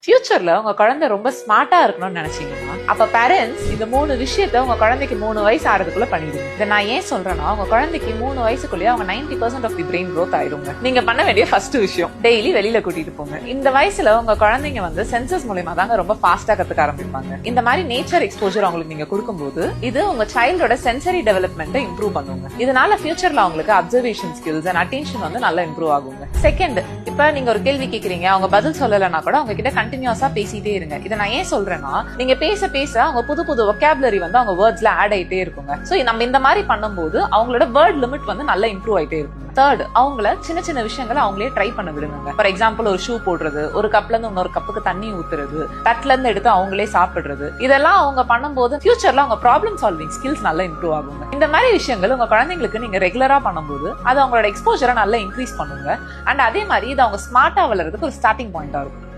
ஃபியூச்சர்ல உங்க குழந்தை ரொம்ப ஸ்மார்ட்டா இருக்கணும்னு நினைச்சீங்கன்னா அப்ப பேரண்ட்ஸ் இந்த 3 விஷயத்த உங்க குழந்தைக்கு 3 வயசு ஆறதுக்குள்ள பண்ணிடுங்க. இதை நான் ஏன் சொல்றேன்னா உங்க குழந்தைக்கு 3 வயசுக்குள்ளேயே அவங்க 90% ஆஃப் தி பிரெயின் growth ஆயிருங்க. நீங்க பண்ண வேண்டிய ஃபர்ஸ்ட் விஷயம், டெய்லி வெளியில கூட்டிட்டு போங்க. இந்த வயசுல உங்க குழந்தைங்க வந்து சென்சஸ் மூலமா தாங்க ரொம்ப ஃபாஸ்டா கத்துக்க ஆரம்பிப்பாங்க. இந்த மாதிரி நேச்சர் எக்ஸ்போஜர் அவங்களுக்கு நீங்க கொடுக்கும்போது இது உங்க சைல்டோட சென்சரி டெவலப்மெண்ட்டை இம்ப்ரூவ் பண்ணுங்க. இதனால ஃபியூச்சர்ல அவங்களுக்கு அப்சர்வேஷன் ஸ்கில்ஸ் அண்ட் அட்டென்ஷன் வந்து நல்லா இம்ப்ரூவ் ஆகுங்க. செகண்ட், இப்ப நீங்க ஒரு கேள்வி கேக்குறீங்க, அவங்க பதில் சொல்லலைன்னா கூட அவங்க கிட்ட கண்டினியூஸா பேசிட்டே இருங்க. இதை நான் ஏன் சொல்றேன்னா நீங்க பேச பேச அவங்க புது புது வொக்காபுலரி வந்து அவங்க வேர்ட்ஸ்ல ஆட் ஆயிட்டே இருக்குங்க. சோ நம்ம இந்த மாதிரி பண்ணும்போது அவங்களோட வேர்ட் லிமிட் வந்து நல்லா இம்ப்ரூவ் ஆயிட்டே இருக்கும். தேர்ட், அவங்கள சின்ன சின்ன விஷயங்களை அவங்களே ட்ரை பண்ண விடுங்க. ஃபார் எக்ஸாம்பிள் ஒரு ஷூ போடுறது, ஒரு கப்ல இருந்து இன்னொரு கப்புக்கு தண்ணி ஊத்துறது, தட்டுல இருந்து எடுத்து அவங்களே சாப்பிடுறது, இதெல்லாம் அவங்க பண்ணும்போது ஃபியூச்சர்ல அவங்க ப்ராப்ளம் சால்விங் ஸ்கில்ஸ் நல்லா இம்ப்ரூவ் ஆகுங்க. இந்த மாதிரி விஷயங்கள் உங்க குழந்தைங்களுக்கு நீங்க ரெகுலரா பண்ணும்போது அது அவங்களோட எக்ஸ்போஜரை நல்லா இன்க்ரீஸ் பண்ணுங்க. அண்ட் அதே மாதிரி இது அவங்க ஸ்மார்ட்டா வளர்றதுக்கு ஒரு ஸ்டார்டிங் பாயிண்டா இருக்கும்.